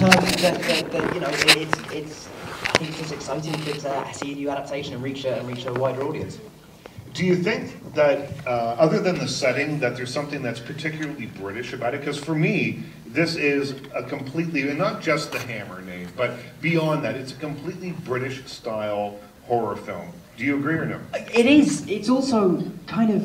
you know, I think it's just exciting to see a new adaptation and reach a wider audience. Do you think that, other than the setting, that there's something that's particularly British about it? Because for me, this is a completely, and not just the Hammer name, but beyond that, it's a completely British-style horror film. Do you agree or no? It is. It's also kind of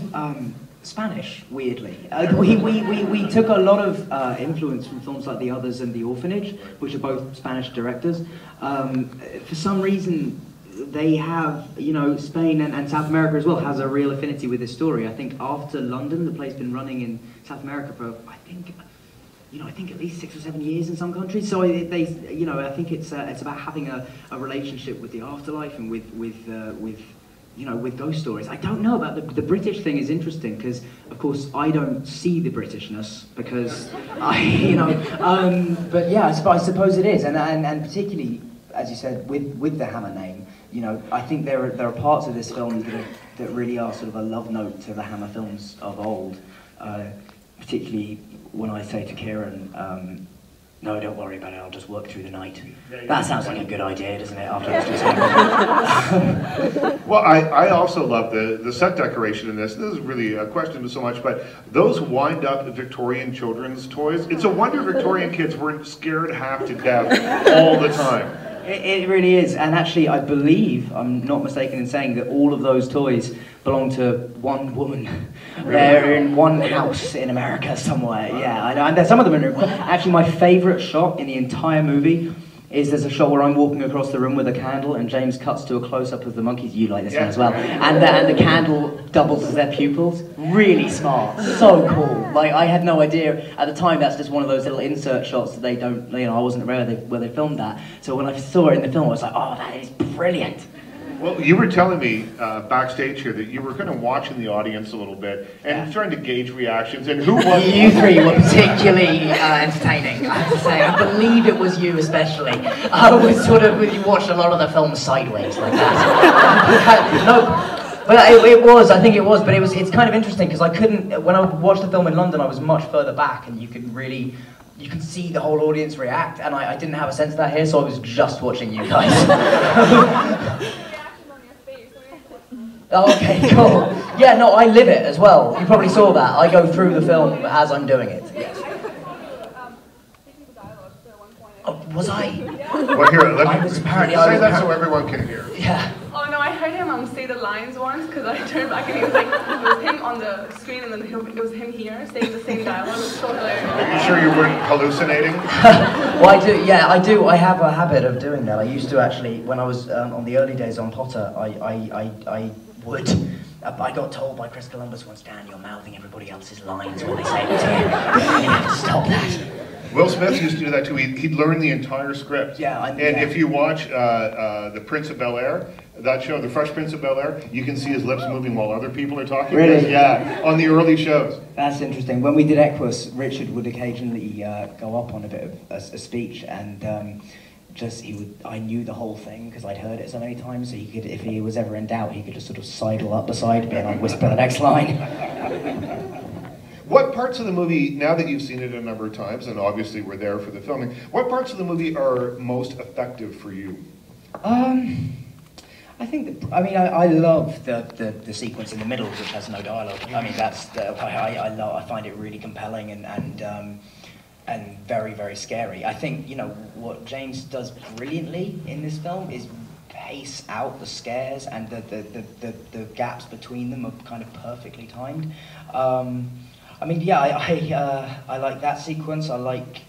Spanish, weirdly. We took a lot of influence from films like The Others and The Orphanage, which are both Spanish directors. For some reason, they have, you know, Spain and South America as well has a real affinity with this story. I think after London, the play's been running in South America for, I think at least 6 or 7 years in some countries. So I think it's about having a relationship with the afterlife and with ghost stories. I don't know about the British thing is interesting because, of course, I don't see the Britishness because but yeah, I suppose it is, and particularly, as you said, with the Hammer name, you know, I think there are parts of this film that really are sort of a love note to the Hammer films of old, particularly when I say to Kieran, no, don't worry about it, I'll just work through the night. That sounds like a good idea, doesn't it? After Well, I also love the set decoration in this. This is really a question so much, but those wind-up Victorian children's toys, it's a wonder Victorian kids weren't scared half to death all the time. It really is, and actually I believe, I'm not mistaken in saying, that all of those toys belong to one woman. Really? They're in one house in America somewhere, yeah, I know, and some of them are, actually my favourite shot in the entire movie is there's a shot where I'm walking across the room with a candle and James cuts to a close-up of the monkeys, you like this one as well, and the candle doubles as their pupils. Really smart, so cool. Like, I had no idea, at the time that's just one of those little insert shots that they don't, you know, I wasn't aware where they filmed that. So when I saw it in the film, I was like, oh, that is brilliant. Well, you were telling me backstage here that you were kind of watching the audience a little bit and trying to gauge reactions, and who was You three were particularly entertaining, I have to say. I believe it was you especially. I was sort of, you watched a lot of the film sideways like that. No, but it was, I think it was, but it's kind of interesting because I couldn't, when I watched the film in London, I was much further back and you can see the whole audience react, and I didn't have a sense of that here, so I was just watching you guys. Oh, okay, cool. Yeah, no, I live it as well. You probably saw that. I go through the film as I'm doing it. Yes. Oh, was I? Well, here, let me say that so everyone can hear. Yeah. Oh no, I heard him say the lines once because I turned back and he was like, it was him on the screen and then it was him here saying the same dialogue. It was so hilarious. Are you sure you weren't hallucinating? Well, I do. Yeah, I do. I have a habit of doing that. I used to actually, when I was on the early days on Potter, I got told by Chris Columbus once, Dan, you're mouthing everybody else's lines when they say it to you. You have to stop that. Will Smith used to do that too. He'd learn the entire script. Yeah, and if you watch The Prince of Bel-Air, that show, The Fresh Prince of Bel-Air, you can see his lips moving while other people are talking. Really? Yeah, on the early shows. That's interesting. When we did Equus, Richard would occasionally go up on a bit of a speech, and I knew the whole thing because I'd heard it so many times, so he could, if he was ever in doubt, he could just sort of sidle up beside me and I'd whisper the next line. What parts of the movie, now that you've seen it a number of times, and obviously we're there for the filming, what parts of the movie are most effective for you? I think, I love the sequence in the middle, which has no dialogue. I mean, I find it really compelling and very, very scary. I think, you know, what James does brilliantly in this film is pace out the scares, and the gaps between them are kind of perfectly timed. I like that sequence. I like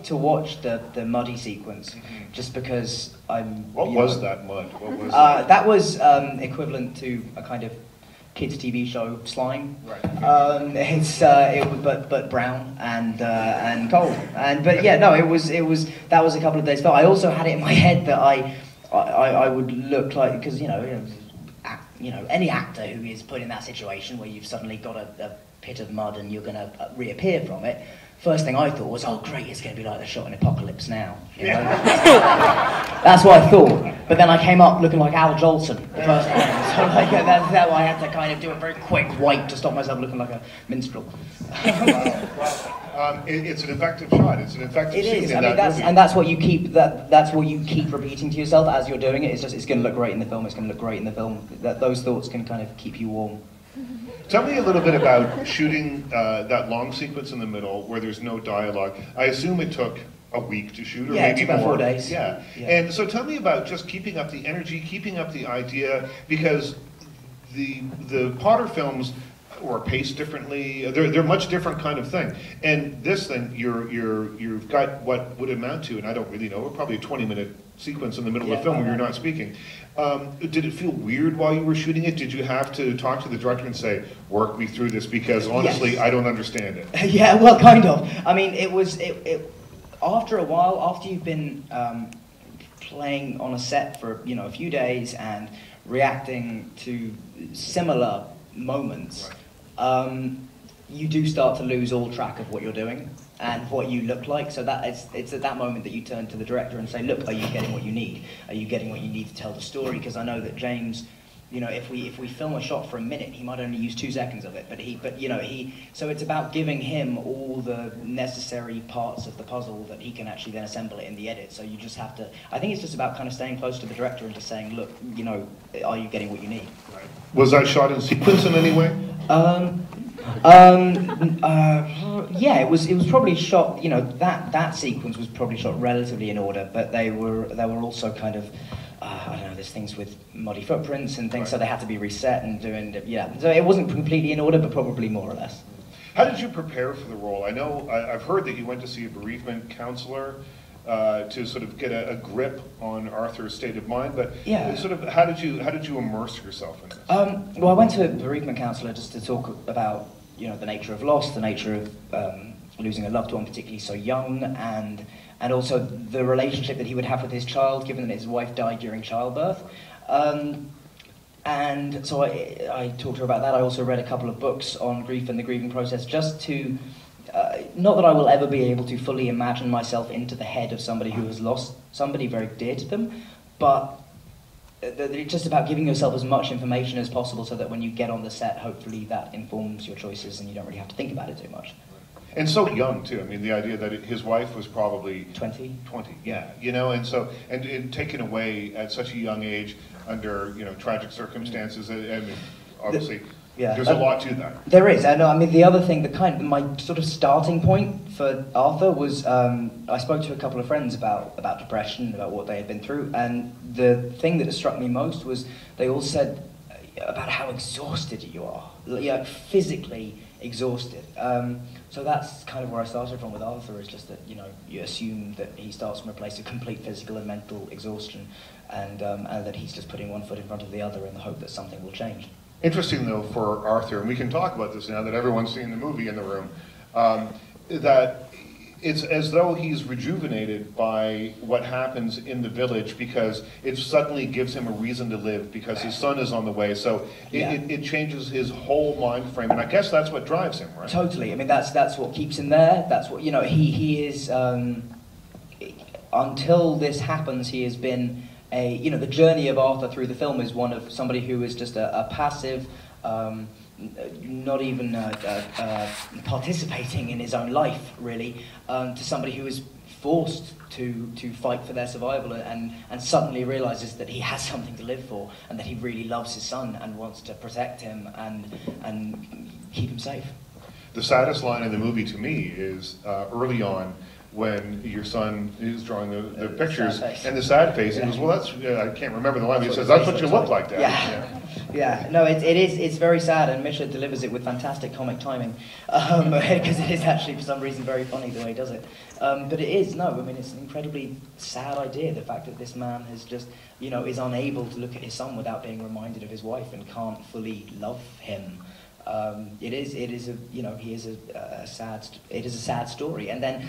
to watch the muddy sequence, just because I'm... What was that mud? What was that was equivalent to a kind of kids' TV show slime. Right. But brown and cold. That was a couple of days ago. I also had it in my head that I would look like, because any actor who is put in that situation where you've suddenly got a pit of mud and you're going to reappear from it, first thing I thought was, oh great, it's going to be like the shot in Apocalypse Now. You know? That's what I thought. But then I came up looking like Al Jolson the first time. So like, that's why I had to kind of do a very quick white to stop myself looking like a minstrel. It's an effective shot. It's an effective scene. It is. I mean, that's what you keep. That's what you keep repeating to yourself as you're doing it. It's going to look great in the film. It's going to look great in the film. Those thoughts can kind of keep you warm. Tell me a little bit about shooting that long sequence in the middle where there's no dialogue. I assume it took a week to shoot, or maybe about more. 4 days. Yeah. And so tell me about just keeping up the energy, keeping up the idea, because the Potter films were paced differently. They're much different kind of thing. And this thing, you've got what would amount to, and I don't really know, probably a 20-minute sequence in the middle of the film where you're not speaking. Did it feel weird while you were shooting it? Did you have to talk to the director and say, work me through this, because honestly, yes. I don't understand it? Yeah, well, kind of. I mean, it after a while, after you've been playing on a set for a few days and reacting to similar moments, right. You do start to lose all track of what you're doing and what you look like. So it's at that moment that you turn to the director and say, look, are you getting what you need? Are you getting what you need to tell the story? Because I know that James, if we film a shot for a minute, he might only use 2 seconds of it. So it's about giving him all the necessary parts of the puzzle that he can actually then assemble it in the edit. So you just have to, I think it's just about kind of staying close to the director and just saying, look, are you getting what you need? Right. Was that shot in sequence in any way? Yeah, it was probably shot. That sequence was probably shot relatively in order, but they were also kind of I don't know. There's things with muddy footprints and things, right. So they had to be reset and doing. Yeah, so it wasn't completely in order, but probably more or less. How did you prepare for the role? I know I've heard that you went to see a bereavement counselor to sort of get a grip on Arthur's state of mind, but yeah. Sort of how did you immerse yourself in this? Well, I went to a bereavement counselor just to talk about the nature of loss, the nature of losing a loved one, particularly so young, and also the relationship that he would have with his child, given that his wife died during childbirth. And so I talked to her about that. I also read a couple of books on grief and the grieving process, just to, not that I will ever be able to fully imagine myself into the head of somebody who has lost somebody very dear to them, but it's just about giving yourself as much information as possible so that when you get on the set, hopefully that informs your choices and you don't really have to think about it too much. And so young too. I mean, the idea that his wife was probably 20. Yeah, and so and taken away at such a young age under tragic circumstances. I mean, obviously, there's a lot to that. There is. I mean, the other thing, my sort of starting point for Arthur was I spoke to a couple of friends about depression, about what they had been through, and the thing that struck me most was they all said about how exhausted you are, physically exhausted. So that's kind of where I started from with Arthur, is just that, you assume that he starts from a place of complete physical and mental exhaustion, and that he's just putting one foot in front of the other in the hope that something will change. Interesting, though, for Arthur, and we can talk about this now that everyone's seen the movie in the room, that it's as though he's rejuvenated by what happens in the village, because it suddenly gives him a reason to live, because his son is on the way. So it changes his whole mind frame, and I guess that's what drives him, right? Totally. I mean, that's what keeps him there. That's what he is. Until this happens, he has been the journey of Arthur through the film is one of somebody who is just a passive. Not even participating in his own life, really, to somebody who is forced to fight for their survival and suddenly realizes that he has something to live for and that he really loves his son and wants to protect him and keep him safe. The saddest line in the movie to me is early on, when your son is drawing the pictures and the sad face, and he goes, well, that's, I can't remember the line, but he says, that's what you look like, Dad. Yeah, no, it's very sad, and Misha delivers it with fantastic comic timing, because it is actually, for some reason, very funny the way he does it. But it is, it's an incredibly sad idea, the fact that this man has just, is unable to look at his son without being reminded of his wife and can't fully love him. It is a sad story, and then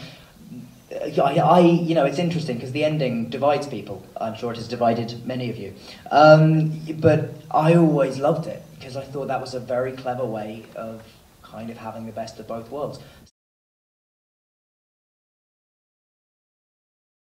it's interesting because the ending divides people. I'm sure it has divided many of you. But I always loved it because I thought that was a very clever way of kind of having the best of both worlds.